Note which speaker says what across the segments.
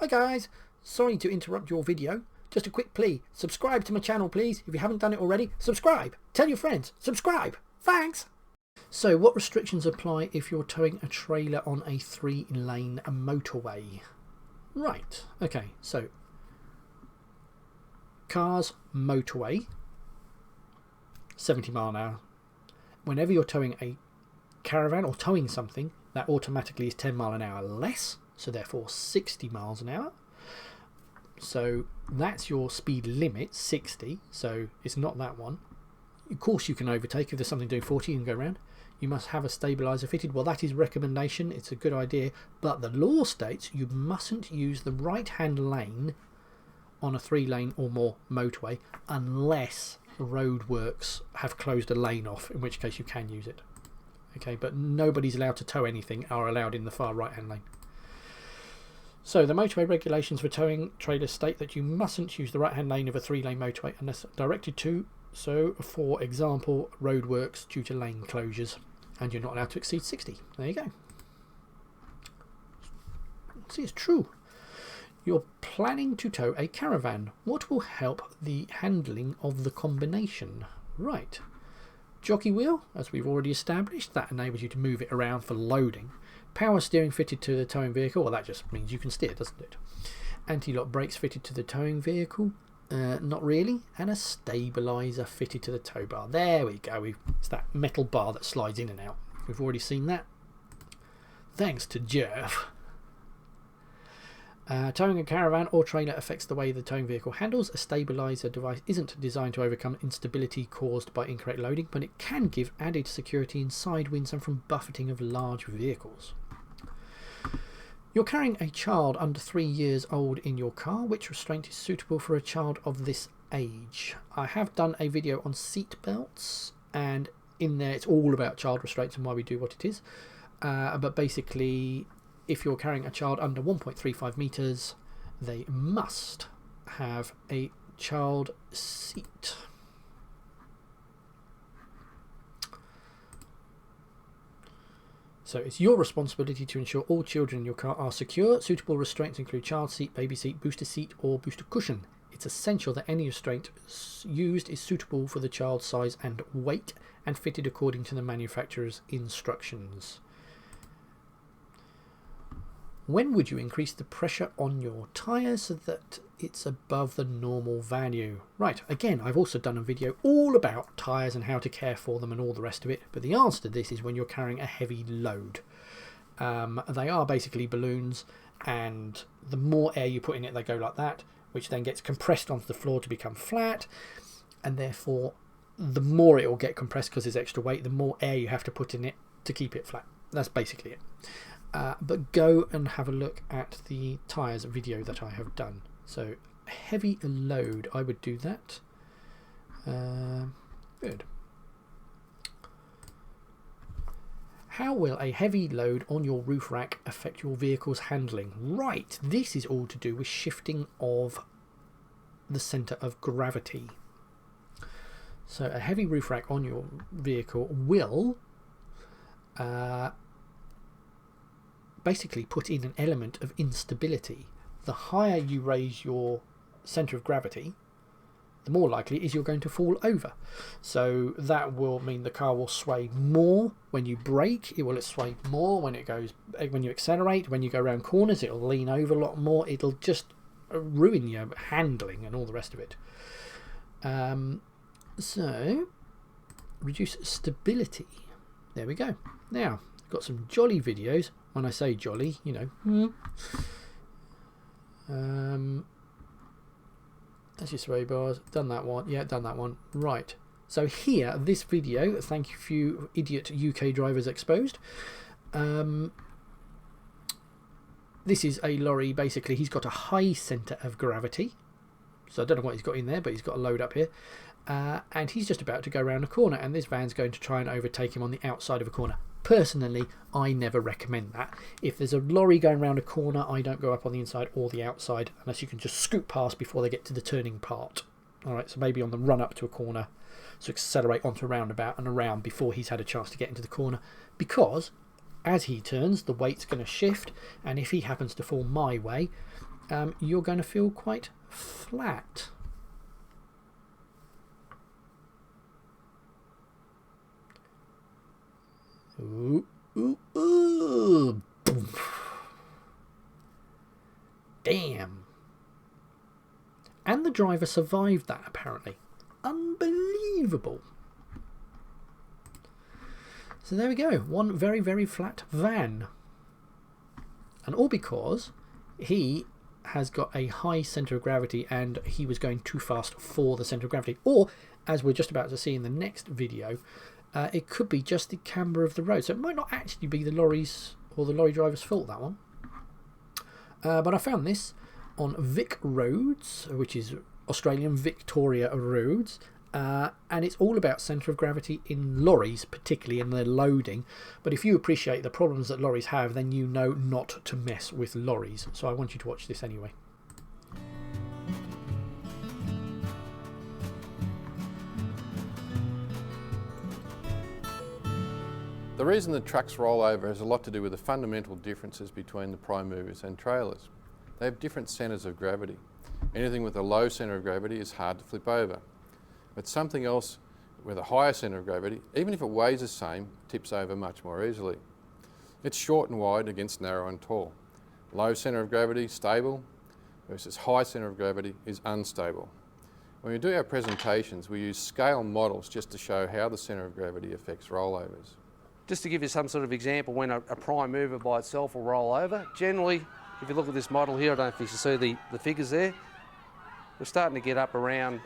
Speaker 1: Hi guys, sorry to interrupt your video. Just a quick plea, subscribe to my channel please. If you haven't done it already, subscribe. Tell your friends, subscribe. Thanks. So what restrictions apply if you're towing a trailer on a 3-lane motorway? Right, okay, so cars, motorway, 70 mile an hour. Whenever you're towing a caravan or towing something, that automatically is 10 mile an hour less, so therefore 60 miles an hour. So that's your speed limit, 60, so it's not that one. Of course you can overtake. If there's something doing 40, you can go around. You must have a stabiliser fitted. Well, that is recommendation, it's a good idea, but the law states you mustn't use the right hand lane on a 3-lane or more motorway unless roadworks have closed a lane off, in which case you can use it. Okay, but nobody's allowed to tow anything are allowed in the far right hand lane. So the motorway regulations for towing trailers state that you mustn't use the right hand lane of a 3-lane motorway unless directed to. So for example, roadworks due to lane closures, and you're not allowed to exceed 60. There you go. See, it's true. You're planning to tow a caravan. What will help the handling of the combination? Right. Jockey wheel, as we've already established, that enables you to move it around for loading. Power steering fitted to the towing vehicle, well that just means you can steer, doesn't it? Anti-lock brakes fitted to the towing vehicle, not really. And a stabiliser fitted to the tow bar. There we go, it's that metal bar that slides in and out. We've already seen that. Thanks to Jeff. Towing a caravan or trailer affects the way the towing vehicle handles. A stabiliser device isn't designed to overcome instability caused by incorrect loading, but it can give added security in side winds and from buffeting of large vehicles. You're carrying a child under 3 years old in your car. Which restraint is suitable for a child of this age? I have done a video on seat belts, and in there it's all about child restraints and why we do what it is. But basically, if you're carrying a child under 1.35 metres, they must have a child seat. So it's your responsibility to ensure all children in your car are secure. Suitable restraints include child seat, baby seat, booster seat or booster cushion. It's essential that any restraint used is suitable for the child's size and weight and fitted according to the manufacturer's instructions. When would you increase the pressure on your tyre so that it's above the normal value? Right, again, I've also done a video all about tyres and how to care for them and all the rest of it. But the answer to this is when you're carrying a heavy load. They are basically balloons, and the more air you put in it, they go like that, which then gets compressed onto the floor to become flat. And therefore, the more it will get compressed because there's extra weight, the more air you have to put in it to keep it flat. That's basically it. But go and have a look at the tyres video that I have done. So heavy load, I would do that. Good. How will a heavy load on your roof rack affect your vehicle's handling? Right, this is all to do with shifting of the centre of gravity. So a heavy roof rack on your vehicle will basically put in an element of instability. The higher you raise your centre of gravity, the more likely it is you're going to fall over. So that will mean the car will sway more when you brake. It will sway more when you accelerate. When you go around corners, it'll lean over a lot more. It'll just ruin your handling and all the rest of it. So reduce stability. There we go. Now I've got some jolly videos. When I say jolly, you know. That's your sway bars. Done that one. Yeah, done that one. Right. So here, this video, thank you for you idiot UK drivers exposed. This is a lorry. Basically, he's got a high centre of gravity. So I don't know what he's got in there, but he's got a load up here. And he's just about to go around a corner, and this van's going to try and overtake him on the outside of a corner. Personally, I never recommend that. If there's a lorry going around a corner, I don't go up on the inside or the outside unless you can just scoot past before they get to the turning part. Alright, so maybe on the run up to a corner, so accelerate onto a roundabout and around before he's had a chance to get into the corner. Because as he turns, the weight's going to shift, and if he happens to fall my way, you're going to feel quite flat. Ooh, ooh, ooh. Damn. And the driver survived that, apparently. Unbelievable. So there we go. One very, very flat van. And all because he has got a high centre of gravity and he was going too fast for the centre of gravity. Or, as we're just about to see in the next video, it could be just the camber of the road. So it might not actually be the lorries or the lorry driver's fault, that one. But I found this on Vic Roads, which is Australian Victoria Roads. And it's all about centre of gravity in lorries, particularly in their loading. But if you appreciate the problems that lorries have, then you know not to mess with lorries. So I want you to watch this anyway.
Speaker 2: The reason the trucks roll over has a lot to do with the fundamental differences between the prime movers and trailers. They have different centres of gravity. Anything with a low centre of gravity is hard to flip over. But something else with a higher centre of gravity, even if it weighs the same, tips over much more easily. It's short and wide against narrow and tall. Low centre of gravity, stable, versus high centre of gravity is unstable. When we do our presentations, we use scale models just to show how the centre of gravity affects rollovers.
Speaker 3: Just to give you some sort of example, when a prime mover by itself will roll over, generally, if you look at this model here, I don't know if you can see the figures there, we're starting to get up around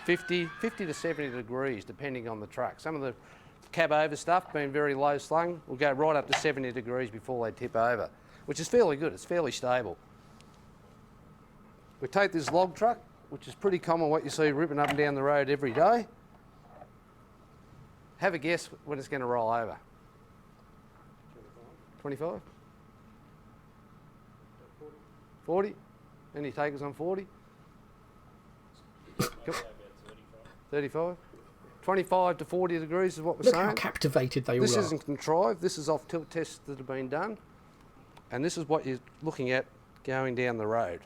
Speaker 3: 50 to 70 degrees, depending on the truck. Some of the cab over stuff, being very low slung, will go right up to 70 degrees before they tip over, which is fairly good, it's fairly stable. We take this log truck, which is pretty common what you see ripping up and down the road every day. Have a guess when it's going to roll over. 25? 40? Any takers on 40? 35? 25 to 40 degrees is what we're saying.
Speaker 1: Look how captivated they all are.
Speaker 3: This isn't contrived. This is off tilt tests that have been done. And this is what you're looking at going down the road.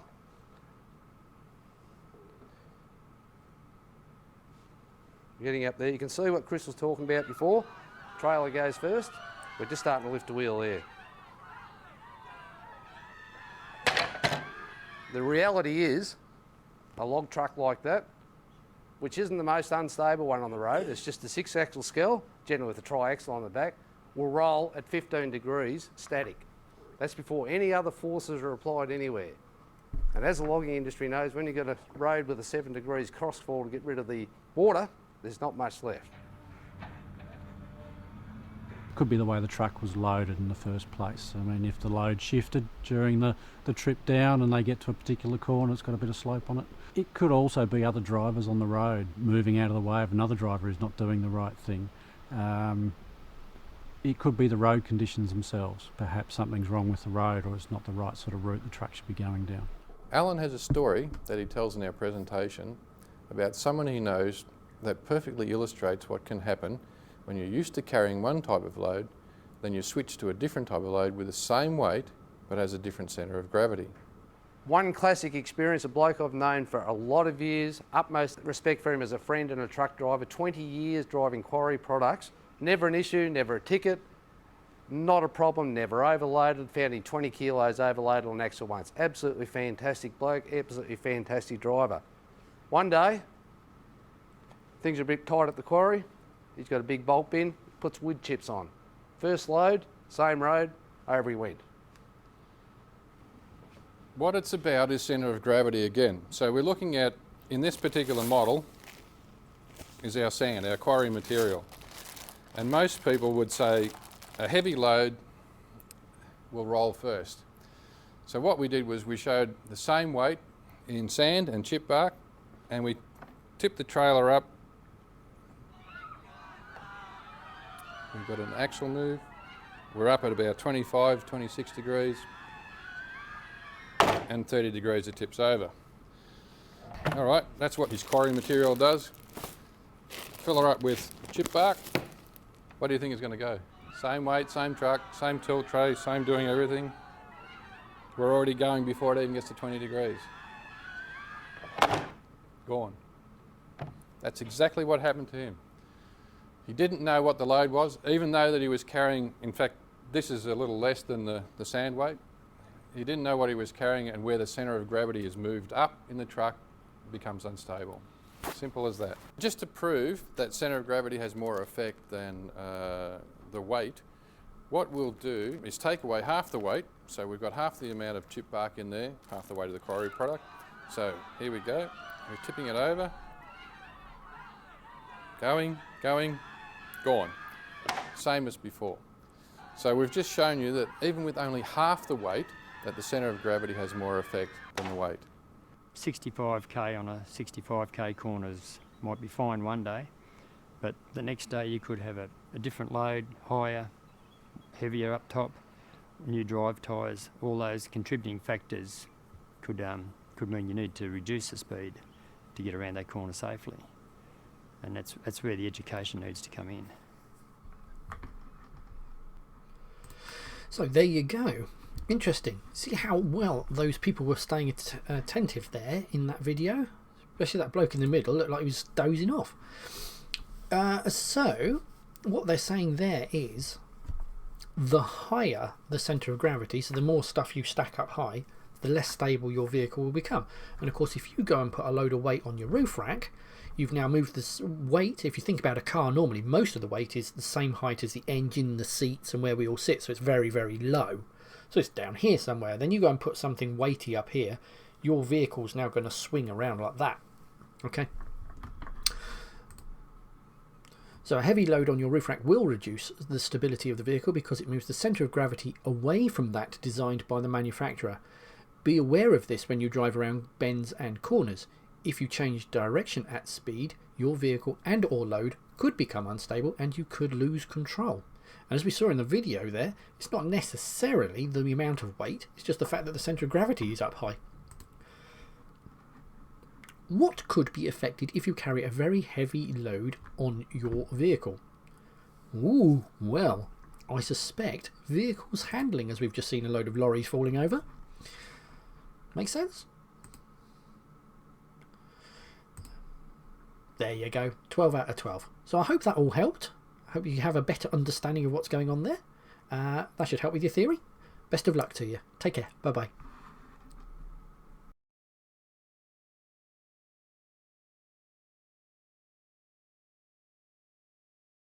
Speaker 3: Getting up there, you can see what Chris was talking about before. Trailer goes first. We're just starting to lift the wheel there. The reality is, a log truck like that, which isn't the most unstable one on the road, it's just a 6-axle skell, generally with a tri-axle on the back, will roll at 15 degrees static. That's before any other forces are applied anywhere. And as the logging industry knows, when you've got a road with a 7 degrees crossfall to get rid of the water, there's not much left.
Speaker 4: Could be the way the truck was loaded in the first place. I mean, if the load shifted during the trip down and they get to a particular corner, it's got a bit of slope on it. It could also be other drivers on the road moving out of the way of another driver who's not doing the right thing. It could be the road conditions themselves. Perhaps something's wrong with the road or it's not the right sort of route the truck should be going down.
Speaker 2: Alan has a story that he tells in our presentation about someone he knows that perfectly illustrates what can happen when you're used to carrying one type of load, then you switch to a different type of load with the same weight but has a different centre of gravity.
Speaker 3: One classic experience, a bloke I've known for a lot of years, utmost respect for him as a friend and a truck driver, 20 years driving quarry products, never an issue, never a ticket, not a problem, never overloaded, found him 20 kilos overloaded on axle once. Absolutely fantastic bloke, absolutely fantastic driver. One day, things are a bit tight at the quarry, he's got a big bolt bin, puts wood chips on. First load, same road, over he went.
Speaker 2: What it's about is centre of gravity again. So we're looking at, in this particular model, is our sand, our quarry material. And most people would say a heavy load will roll first. So what we did was we showed the same weight in sand and chip bark, and we tipped the trailer up. We've got an axle move. We're up at about 25, 26 degrees. And 30 degrees it tips over. All right, that's what his quarry material does. Fill her up with chip bark. What do you think is going to go? Same weight, same truck, same tilt tray, same doing everything. We're already going before it even gets to 20 degrees. Gone. That's exactly what happened to him. He didn't know what the load was, even though that he was carrying, in fact, this is a little less than the sand weight. He didn't know what he was carrying, and where the centre of gravity is moved up in the truck becomes unstable. Simple as that. Just to prove that centre of gravity has more effect than the weight, what we'll do is take away half the weight. So we've got half the amount of chip bark in there, half the weight of the quarry product. So here we go. We're tipping it over. Going, gone. Same as before. So we've just shown you that even with only half the weight, that the centre of gravity has more effect than the weight.
Speaker 5: 65k on a 65k corners might be fine one day, but the next day you could have a different load, higher, heavier up top, new drive tyres. All those contributing factors could mean you need to reduce the speed to get around that corner safely, and that's where the education needs to come in.
Speaker 1: So there you go. Interesting. See how well those people were staying attentive there in that video? Especially that bloke in the middle, looked like he was dozing off. So what they're saying there is the higher the centre of gravity, so the more stuff you stack up high, the less stable your vehicle will become. And of course, if you go and put a load of weight on your roof rack, you've now moved this weight. If you think about a car, normally most of the weight is the same height as the engine, the seats, and where we all sit, so it's very, very low. So it's down here somewhere. Then you go and put something weighty up here, your vehicle's now going to swing around like that. Okay? So a heavy load on your roof rack will reduce the stability of the vehicle because it moves the centre of gravity away from that designed by the manufacturer. Be aware of this when you drive around bends and corners. If you change direction at speed, your vehicle and or load could become unstable and you could lose control. And as we saw in the video there, it's not necessarily the amount of weight, it's just the fact that the centre of gravity is up high. What could be affected if you carry a very heavy load on your vehicle? Ooh, well, I suspect vehicles handling, as we've just seen a load of lorries falling over. Make sense? There you go, 12 out of 12. So I hope that all helped. I hope you have a better understanding of what's going on there. That should help with your theory. Best of luck to you. Take care. Bye-bye.